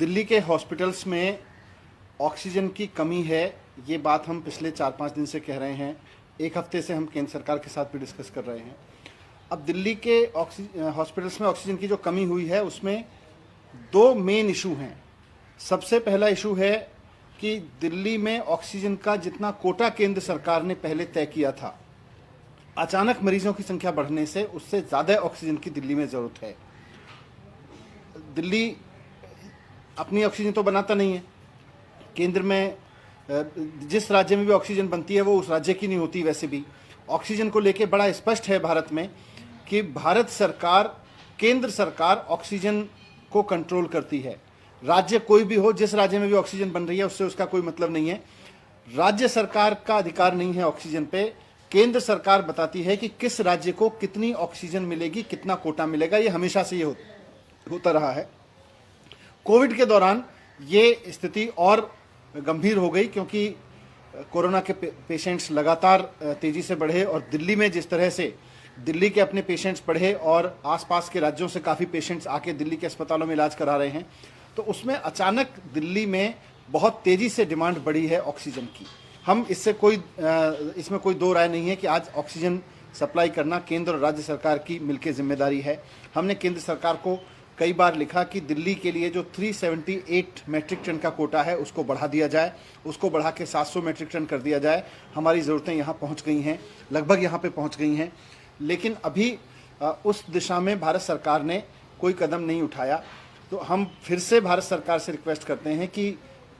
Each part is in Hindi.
दिल्ली के हॉस्पिटल्स में ऑक्सीजन की कमी है, ये बात हम पिछले 4-5 दिन से कह रहे हैं। एक हफ्ते से हम केंद्र सरकार के साथ भी डिस्कस कर रहे हैं। अब दिल्ली के हॉस्पिटल्स में ऑक्सीजन की जो कमी हुई है उसमें दो मेन इशू हैं। सबसे पहला इशू है कि दिल्ली में ऑक्सीजन का जितना कोटा केंद्र सरकार ने पहले तय किया था, अचानक मरीजों की संख्या बढ़ने से उससे ज़्यादा ऑक्सीजन की दिल्ली में ज़रूरत है। दिल्ली अपनी ऑक्सीजन तो बनाता नहीं है। केंद्र में जिस राज्य में भी ऑक्सीजन बनती है वो उस राज्य की नहीं होती। वैसे भी ऑक्सीजन को लेके बड़ा स्पष्ट है भारत में कि भारत सरकार, केंद्र सरकार ऑक्सीजन को कंट्रोल करती है। राज्य कोई भी हो, जिस राज्य में भी ऑक्सीजन बन रही है उससे उसका कोई मतलब नहीं है। राज्य सरकार का अधिकार नहीं है ऑक्सीजन पे। केंद्र सरकार बताती है कि किस राज्य को कितनी ऑक्सीजन मिलेगी, कितना कोटा मिलेगा। ये हमेशा से ये होता रहा है। कोविड के दौरान ये स्थिति और गंभीर हो गई क्योंकि कोरोना के पेशेंट्स लगातार तेजी से बढ़े और दिल्ली में जिस तरह से दिल्ली के अपने पेशेंट्स बढ़े और आसपास के राज्यों से काफ़ी पेशेंट्स आके दिल्ली के अस्पतालों में इलाज करा रहे हैं, तो उसमें अचानक दिल्ली में बहुत तेज़ी से डिमांड बढ़ी है ऑक्सीजन की। हम इसमें कोई दो राय नहीं है कि आज ऑक्सीजन सप्लाई करना केंद्र और राज्य सरकार की मिलकर जिम्मेदारी है। हमने केंद्र सरकार को कई बार लिखा कि दिल्ली के लिए जो 378 मैट्रिक टन का कोटा है उसको बढ़ा दिया जाए, उसको बढ़ा के 700 मैट्रिक टन कर दिया जाए। हमारी ज़रूरतें यहाँ पहुँच गई हैं, लगभग यहाँ पे पहुँच गई हैं, लेकिन अभी उस दिशा में भारत सरकार ने कोई कदम नहीं उठाया। तो हम फिर से भारत सरकार से रिक्वेस्ट करते हैं कि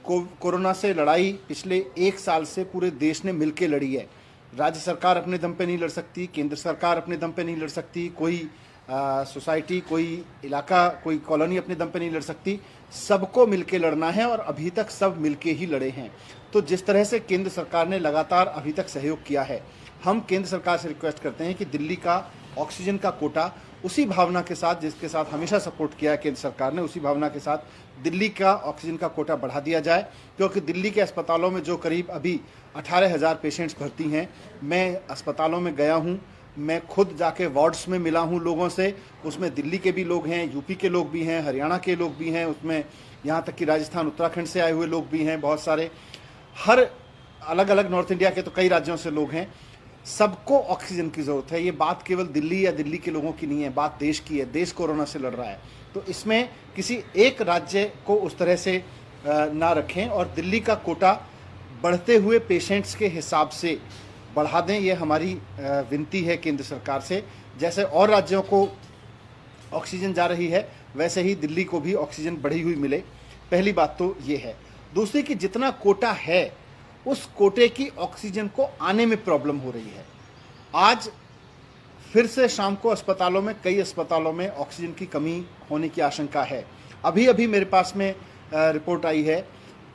कोरोना से लड़ाई पिछले 1 साल से पूरे देश ने मिलकर लड़ी है। राज्य सरकार अपने दम पे नहीं लड़ सकती, केंद्र सरकार अपने दम पे नहीं लड़ सकती, कोई सोसाइटी, कोई इलाका, कोई कॉलोनी अपने दम पे नहीं लड़ सकती। सबको मिलके लड़ना है और अभी तक सब मिलके ही लड़े हैं। तो जिस तरह से केंद्र सरकार ने लगातार अभी तक सहयोग किया है, हम केंद्र सरकार से रिक्वेस्ट करते हैं कि दिल्ली का ऑक्सीजन का कोटा उसी भावना के साथ, जिसके साथ हमेशा सपोर्ट किया है केंद्र सरकार ने, उसी भावना के साथ दिल्ली का ऑक्सीजन का कोटा बढ़ा दिया जाए। क्योंकि दिल्ली के अस्पतालों में जो करीब अभी 18,000 पेशेंट्स भर्ती हैं, मैं अस्पतालों में गया हूँ, मैं खुद जाके वार्ड्स में मिला हूँ लोगों से। उसमें दिल्ली के भी लोग हैं, यूपी के लोग भी हैं, हरियाणा के लोग भी हैं, उसमें यहाँ तक कि राजस्थान, उत्तराखंड से आए हुए लोग भी हैं, बहुत सारे, हर अलग अलग नॉर्थ इंडिया के तो कई राज्यों से लोग हैं। सबको ऑक्सीजन की ज़रूरत है। ये बात केवल दिल्ली या दिल्ली के लोगों की नहीं है, बात देश की है। देश कोरोना से लड़ रहा है, तो इसमें किसी एक राज्य को उस तरह से ना रखें और दिल्ली का कोटा बढ़ते हुए पेशेंट्स के हिसाब से बढ़ा दें। ये हमारी विनती है केंद्र सरकार से। जैसे और राज्यों को ऑक्सीजन जा रही है, वैसे ही दिल्ली को भी ऑक्सीजन बढ़ी हुई मिले। पहली बात तो ये है। दूसरी कि जितना कोटा है उस कोटे की ऑक्सीजन को आने में प्रॉब्लम हो रही है। आज फिर से शाम को अस्पतालों में, कई अस्पतालों में ऑक्सीजन की कमी होने की आशंका है। अभी अभी मेरे पास में रिपोर्ट आई है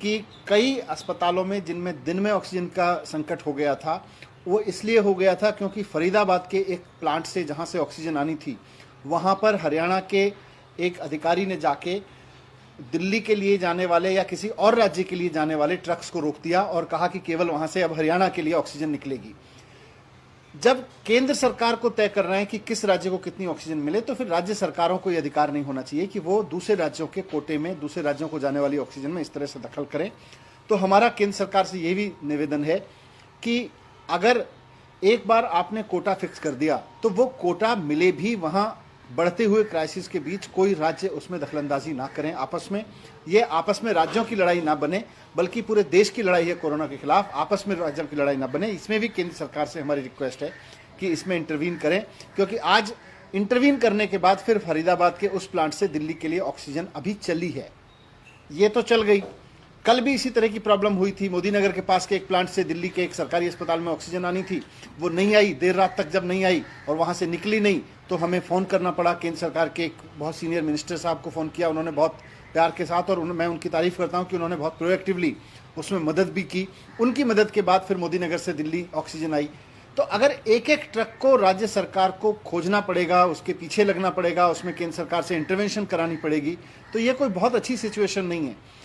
कि कई अस्पतालों में जिनमें दिन में ऑक्सीजन का संकट हो गया था, वो इसलिए हो गया था क्योंकि फरीदाबाद के एक प्लांट से जहाँ से ऑक्सीजन आनी थी, वहाँ पर हरियाणा के एक अधिकारी ने जाके दिल्ली के लिए जाने वाले या किसी और राज्य के लिए जाने वाले ट्रक्स को रोक दिया और कहा कि केवल वहाँ से अब हरियाणा के लिए ऑक्सीजन निकलेगी। जब केंद्र सरकार को तय कर रहे हैं कि किस राज्य को कितनी ऑक्सीजन मिले, तो फिर राज्य सरकारों को यह अधिकार नहीं होना चाहिए कि वो दूसरे राज्यों के कोटे में, दूसरे राज्यों को जाने वाली ऑक्सीजन में इस तरह से दखल करें। तो हमारा केंद्र सरकार से ये भी निवेदन है कि अगर एक बार आपने कोटा फिक्स कर दिया तो वो कोटा मिले भी वहाँ बढ़ते हुए क्राइसिस के बीच कोई राज्य उसमें दखलंदाजी ना करें आपस में। ये आपस में राज्यों की लड़ाई ना बने, बल्कि पूरे देश की लड़ाई है कोरोना के खिलाफ। आपस में राज्यों की लड़ाई ना बने। इसमें भी केंद्र सरकार से हमारी रिक्वेस्ट है कि इसमें इंटरवीन करें, क्योंकि आज इंटरवीन करने के बाद फिर फरीदाबाद के उस प्लांट से दिल्ली के लिए ऑक्सीजन अभी चली है, ये तो चल गई। कल भी इसी तरह की प्रॉब्लम हुई थी। मोदी नगर के पास के एक प्लांट से दिल्ली के एक सरकारी अस्पताल में ऑक्सीजन आनी थी, वो नहीं आई। देर रात तक जब नहीं आई और वहाँ से निकली नहीं, तो हमें फ़ोन करना पड़ा। केंद्र सरकार के एक बहुत सीनियर मिनिस्टर साहब को फ़ोन किया, उन्होंने बहुत प्यार के साथ, और मैं उनकी तारीफ़ करता हूँ कि उन्होंने बहुत प्रोएक्टिवली उसमें मदद भी की। उनकी मदद के बाद फिर मोदी नगर से दिल्ली ऑक्सीजन आई। तो अगर एक एक ट्रक को राज्य सरकार को खोजना पड़ेगा, उसके पीछे लगना पड़ेगा, उसमें केंद्र सरकार से इंटरवेंशन करानी पड़ेगी, तो ये कोई बहुत अच्छी सिचुएशन नहीं है।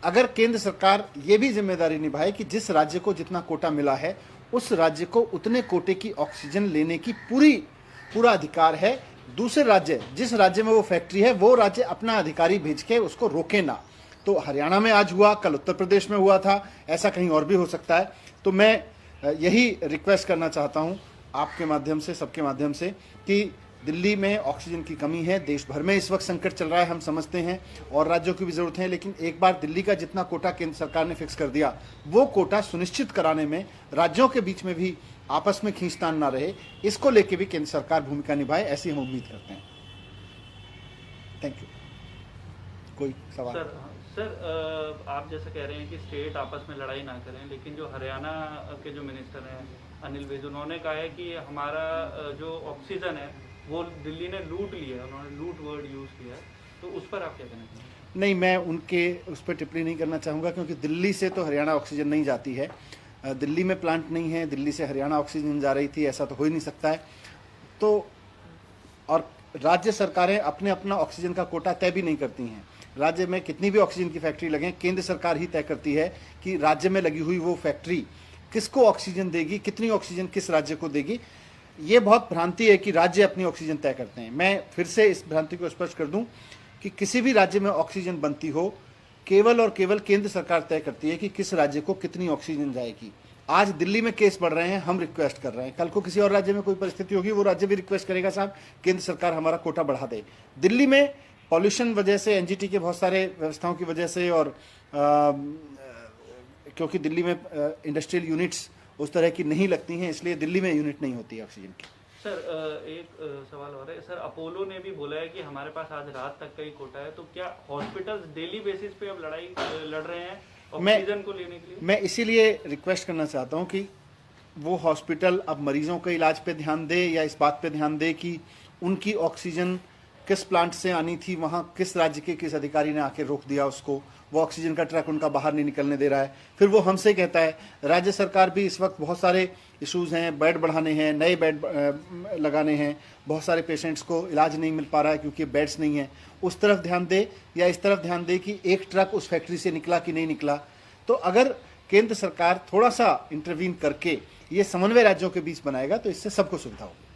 अगर केंद्र सरकार ये भी जिम्मेदारी निभाए कि जिस राज्य को जितना कोटा मिला है, उस राज्य को उतने कोटे की ऑक्सीजन लेने की पूरा अधिकार है, दूसरे राज्य, जिस राज्य में वो फैक्ट्री है, वो राज्य अपना अधिकारी भेज के उसको रोके ना। तो हरियाणा में आज हुआ, कल उत्तर प्रदेश में हुआ था, ऐसा कहीं और भी हो सकता है। तो मैं यही रिक्वेस्ट करना चाहता हूं आपके माध्यम से, सबके माध्यम से, कि दिल्ली में ऑक्सीजन की कमी है, देश भर में इस वक्त संकट चल रहा है, हम समझते हैं, और राज्यों की भी जरूरत है, लेकिन एक बार दिल्ली का जितना कोटा केंद्र सरकार ने फिक्स कर दिया, वो कोटा सुनिश्चित कराने में राज्यों के बीच में भी आपस में खींचतान ना रहे, इसको लेके भी केंद्र सरकार भूमिका निभाए, ऐसी हम उम्मीद करते हैं। Thank you. कोई सवाल? सर आप जैसा कह रहे हैं कि स्टेट आपस में लड़ाई ना करें, लेकिन जो हरियाणा के जो मिनिस्टर हैं अनिल विज, उन्होंने कहा है कि हमारा जो ऑक्सीजन है वो दिल्ली ने लूट लिया है, उन्होंने लूट वर्ड यूज़ किया है, तो उस पर आप क्या कहना चाहेंगे? नहीं, मैं उनके उस पर टिप्पणी नहीं करना चाहूँगा, क्योंकि दिल्ली से तो हरियाणा ऑक्सीजन नहीं जाती है, दिल्ली में प्लांट नहीं है, दिल्ली से हरियाणा ऑक्सीजन जा रही थी, ऐसा तो हो ही नहीं सकता है। तो और राज्य सरकारें अपने अपना ऑक्सीजन का कोटा तय भी नहीं करती हैं। राज्य में कितनी भी ऑक्सीजन की फैक्ट्री लगें, केंद्र सरकार ही तय करती है कि राज्य में लगी हुई वो फैक्ट्री किसको ऑक्सीजन देगी, कितनी ऑक्सीजन किस राज्य को देगी। ये बहुत भ्रांति है कि राज्य अपनी ऑक्सीजन तय करते हैं। मैं फिर से इस भ्रांति को स्पष्ट कर दूं कि किसी भी राज्य में ऑक्सीजन बनती हो, केवल और केवल केंद्र सरकार तय करती है कि किस राज्य को कितनी ऑक्सीजन जाएगी। आज दिल्ली में केस बढ़ रहे हैं, हम रिक्वेस्ट कर रहे हैं, कल को किसी और राज्य में कोई परिस्थिति होगी, वो राज्य भी रिक्वेस्ट करेगा, साहब केंद्र सरकार हमारा कोटा बढ़ा दे। दिल्ली में पॉल्यूशन वजह से, एनजीटी के बहुत सारे व्यवस्थाओं की वजह से, और क्योंकि दिल्ली में इंडस्ट्रियल यूनिट्स उस तरह की नहीं लगती हैं, इसलिए दिल्ली में यूनिट नहीं होती है ऑक्सीजन की। सर एक सवाल और है सर, अपोलो ने भी बोला है कि हमारे पास आज रात तक का ही कोटा है, तो क्या हॉस्पिटल्स डेली बेसिस पे अब लड़ाई लड़ रहे हैं ऑक्सीजन को लेने के लिए? मैं इसीलिए रिक्वेस्ट करना चाहता हूं कि वो हॉस्पिटल अब मरीजों के इलाज पे ध्यान दे, या इस बात पे ध्यान दे कि उनकी ऑक्सीजन किस प्लांट से आनी थी, वहाँ किस राज्य के किस अधिकारी ने आके रोक दिया उसको, वो ऑक्सीजन का ट्रक उनका बाहर नहीं निकलने दे रहा है। फिर वो हमसे कहता है, राज्य सरकार भी इस वक्त बहुत सारे इश्यूज़ हैं, बेड बढ़ाने हैं, नए बेड लगाने हैं, बहुत सारे पेशेंट्स को इलाज नहीं मिल पा रहा है क्योंकि बेड्स नहीं हैं। उस तरफ ध्यान दे, या इस तरफ ध्यान दे कि एक ट्रक उस फैक्ट्री से निकला कि नहीं निकला। तो अगर केंद्र सरकार थोड़ा सा इंटरवीन करके ये समन्वय राज्यों के बीच बनाएगा तो इससे सबको सुविधा होगी।